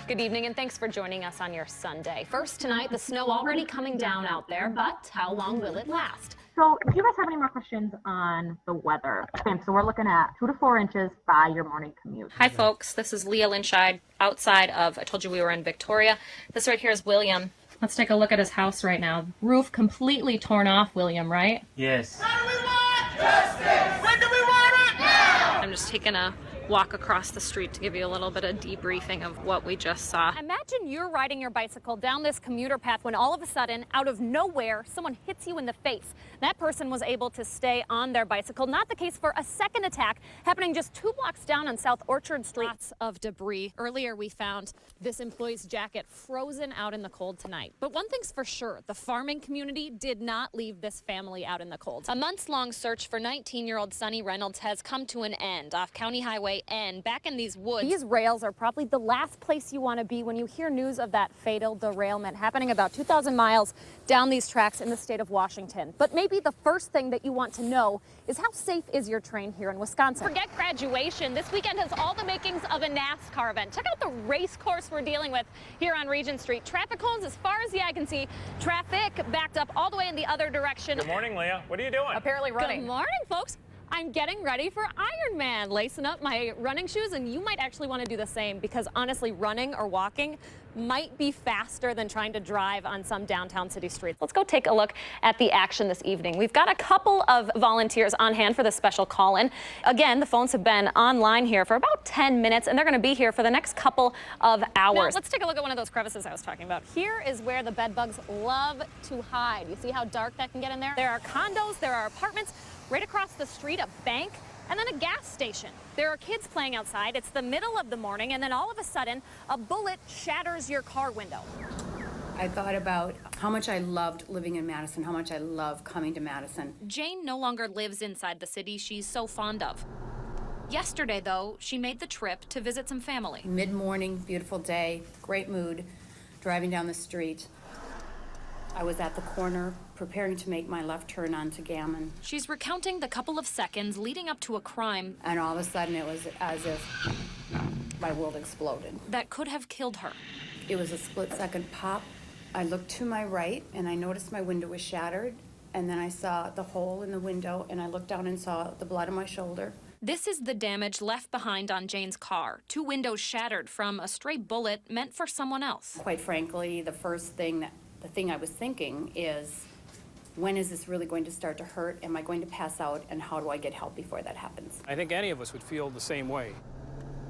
Good evening, and thanks for joining us on your Sunday. First tonight, the snow already coming down out there, but how long will it last? So if you guys have any more questions on the weather, okay, so we're looking at 2 to 4 inches by your morning commute. Hi, folks. This is Leah Linscheid outside of, I told you we were in Victoria. This right here is William. Let's take a look at his house right now. Roof completely torn off, William, right? Yes. What do we want? Justice! When do we want it? Now! I'm just taking a walk across the street to give you a little bit of debriefing of what we just saw. Imagine you're riding your bicycle down this commuter path when all of a sudden, out of nowhere, someone hits you in the face. That person was able to stay on their bicycle. Not the case for a second attack happening just 2 blocks down on South Orchard Street. Lots of debris. Earlier we found this employee's jacket frozen out in the cold tonight. But one thing's for sure, the farming community did not leave this family out in the cold. A months-long search for 19-year-old Sonny Reynolds has come to an end off County Highway N, back in these woods. These rails are probably the last place you want to be when you hear news of that fatal derailment happening about 2,000 miles down these tracks in the state of Washington. But maybe the first thing that you want to know is how safe is your train here in Wisconsin? Forget graduation. This weekend has all the makings of a NASCAR event. Check out the race course we're dealing with here on Regent Street. Traffic cones as far as the eye can see. Traffic backed up all the way in the other direction. Good morning, Leah. What are you doing? Apparently running. Good morning, folks. I'm getting ready for Ironman, lacing up my running shoes, and you might actually want to do the same because honestly, running or walking might be faster than trying to drive on some downtown city streets. Let's go take a look at the action this evening. We've got a couple of volunteers on hand for the special call-in. Again, the phones have been online here for about 10 minutes, and they're going to be here for the next couple of hours. Now, let's take a look at one of those crevices I was talking about. Here is where the bed bugs love to hide. You see how dark that can get in there? There are condos, there are apartments. Right across the street, a bank, and then a gas station. There are kids playing outside. It's the middle of the morning, and then all of a sudden, a bullet shatters your car window. I thought about how much I loved living in Madison, how much I love coming to Madison. Jane no longer lives inside the city she's so fond of. Yesterday, though, she made the trip to visit some family. Mid-morning, beautiful day, great mood, driving down the street. I was at the corner preparing to make my left turn onto Gammon. She's recounting the couple of seconds leading up to a crime. And all of a sudden it was as if my world exploded. That could have killed her. It was a split-second pop. I looked to my right and I noticed my window was shattered. And then I saw the hole in the window and I looked down and saw the blood on my shoulder. This is the damage left behind on Jane's car. 2 windows shattered from a stray bullet meant for someone else. Quite frankly, the thing I was thinking is, when is this really going to start to hurt? Am I going to pass out? And how do I get help before that happens? I think any of us would feel the same way.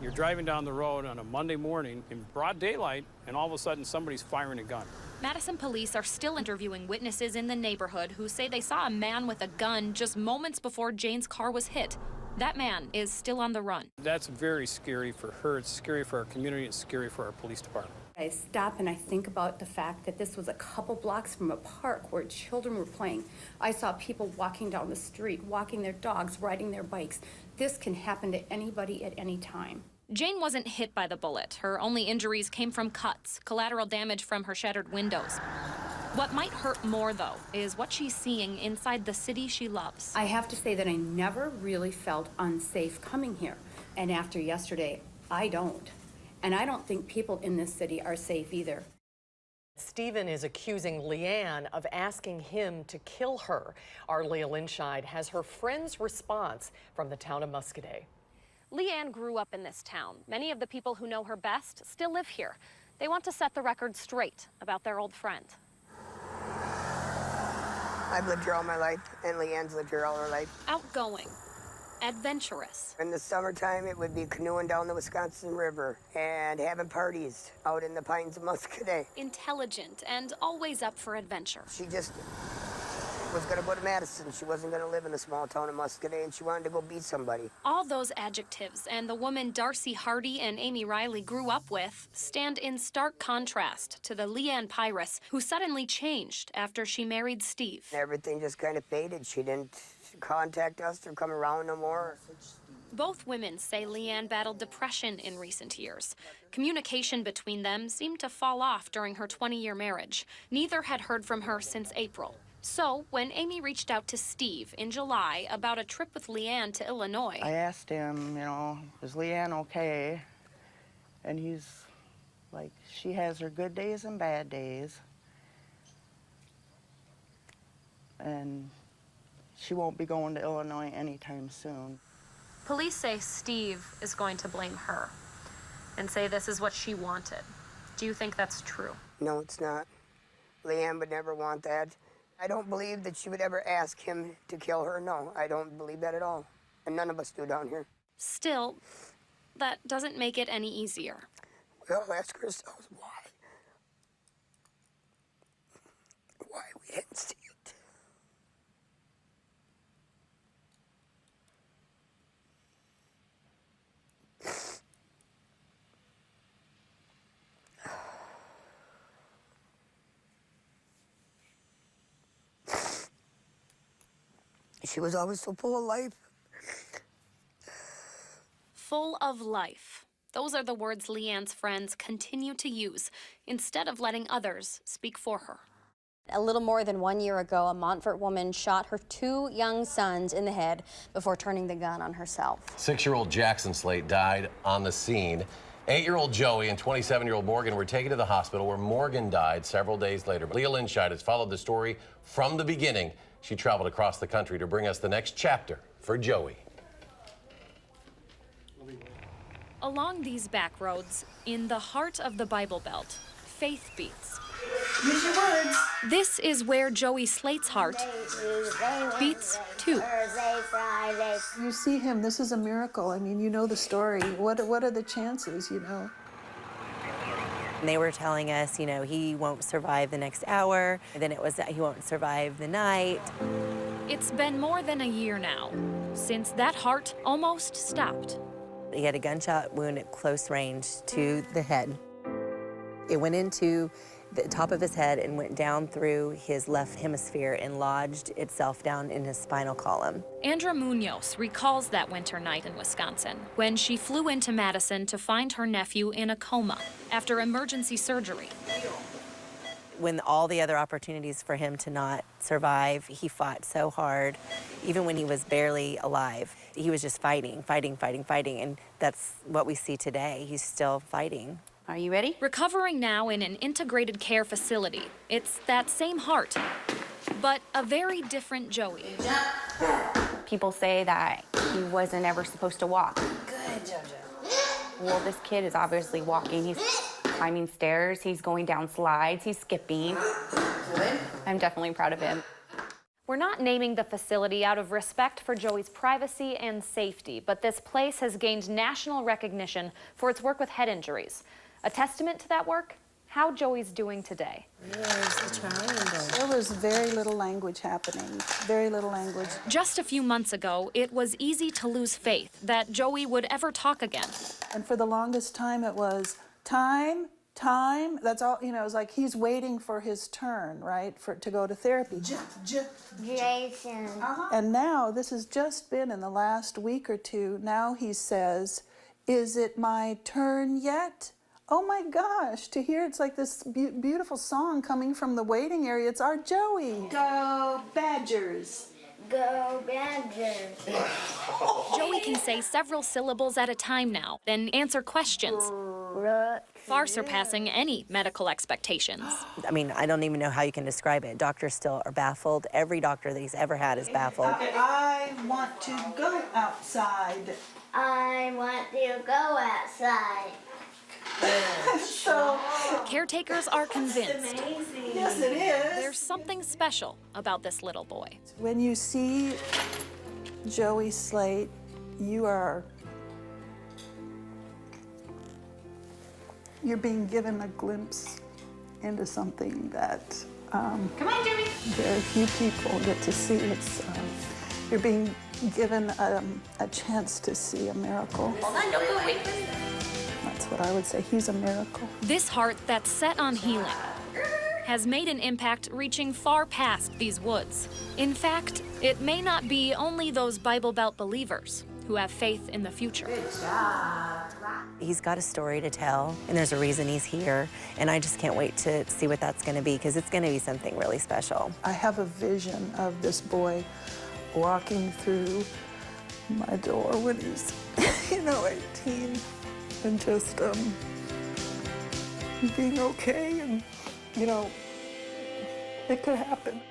You're driving down the road on a Monday morning in broad daylight, and all of a sudden somebody's firing a gun. Madison police are still interviewing witnesses in the neighborhood who say they saw a man with a gun just moments before Jane's car was hit. That man is still on the run. That's very scary for her. It's scary for our community. It's scary for our police department. I stop and I think about the fact that this was a couple blocks from a park where children were playing. I saw people walking down the street, walking their dogs, riding their bikes. This can happen to anybody at any time. Jane wasn't hit by the bullet. Her only injuries came from cuts, collateral damage from her shattered windows. What might hurt more, though, is what she's seeing inside the city she loves. I have to say that I never really felt unsafe coming here. And after yesterday, I don't. And I don't think people in this city are safe either. Stephen is accusing Leanne of asking him to kill her. Our Leah Linscheid has her friend's response from the town of Muscadet. Leanne grew up in this town. Many of the people who know her best still live here. They want to set the record straight about their old friend. I've lived here all my life, and Leanne's lived here all her life. Outgoing, adventurous. In the summertime, it would be canoeing down the Wisconsin River and having parties out in the pines of Muscadet. Intelligent and always up for adventure. She just was going to go to Madison. She wasn't going to live in the small town of Muscadet, and she wanted to go be somebody. All those adjectives and the woman Darcy Hardy and Amy Riley grew up with stand in stark contrast to the Leanne Pyrus, who suddenly changed after she married Steve. Everything just kind of faded. She didn't contact us or come around no more. Both women say Leanne battled depression in recent years. Communication between them seemed to fall off during her 20-year marriage. Neither had heard from her since April. So, when Amy reached out to Steve in July about a trip with Leanne to Illinois, I asked him, is Leanne okay? And he's Like, she has her good days and bad days. And she won't be going to Illinois anytime soon. Police say Steve is going to blame her and say this is what she wanted. Do you think that's true? No, it's not. Leanne would never want that. I don't believe that she would ever ask him to kill her. No, I don't believe that at all. And none of us do down here. Still, that doesn't make it any easier. Well, ask ourselves why. Why we didn't see it. She was always so full of life. Full of life. Those are the words Leanne's friends continue to use instead of letting others speak for her. A little more than 1 year ago, a Montfort woman shot her 2 young sons in the head before turning the gun on herself. 6-year-old Jackson Slate died on the scene. 8-year-old Joey and 27-year-old Morgan were taken to the hospital where Morgan died several days later. Leah Linscheid has followed the story from the beginning. She traveled across the country to bring us the next chapter for Joey. Along these back roads, in the heart of the Bible Belt, faith beats. Use your words. This is where Joey Slate's heart beats too. You see him, this is a miracle. I mean, you know the story. What are the chances, you know? They were telling us, you know, he won't survive the next hour. And then it was that he won't survive the night. It's been more than a year now since that heart almost stopped. He had a gunshot wound at close range to the head. It went into the top of his head and went down through his left hemisphere and lodged itself down in his spinal column. Andra Munoz recalls that winter night in Wisconsin when she flew into Madison to find her nephew in a coma after emergency surgery. When all the other opportunities for him to not survive, he fought so hard. Even when he was barely alive, he was just fighting, and that's what we see today. He's still fighting. Are you ready? Recovering now in an integrated care facility. It's that same heart, but a very different Joey. People say that he wasn't ever supposed to walk. Good, JoJo. Well, this kid is obviously walking. He's climbing stairs, he's going down slides, he's skipping. Good. I'm definitely proud of him. We're not naming the facility out of respect for Joey's privacy and safety, but this place has gained national recognition for its work with head injuries. A testament to that work, how Joey's doing today. There's the triangle. There was very little language happening, very little language. Just a few months ago, it was easy to lose faith that Joey would ever talk again. And for the longest time it was time, that's all, you know, it was like he's waiting for his turn, right, to go to therapy. Jason. And now, this has just been in the last week or two, now he says, is it my turn yet? Oh my gosh, to hear it's like this beautiful song coming from the waiting area. It's our Joey. Go Badgers. Go Badgers. Joey can say several syllables at a time now, then answer questions, far surpassing any medical expectations. I mean, I don't even know how you can describe it. Doctors still are baffled. Every doctor that he's ever had is baffled. I want to go outside. I want to go outside. So, caretakers are convinced. yes, it is. There's something special about this little boy. When you see Joey Slate, you're being given a glimpse into something that Come on, Joey. very few people get to see. You're being given a chance to see a miracle. Hold on, don't go away. That's what I would say. He's a miracle. This heart that's set on healing has made an impact reaching far past these woods. In fact, it may not be only those Bible Belt believers who have faith in the future. He's got a story to tell, and there's a reason he's here, and I just can't wait to see what that's going to be, because it's going to be something really special. I have a vision of this boy walking through my door when he's, 18, and just being okay, and, you know, it could happen.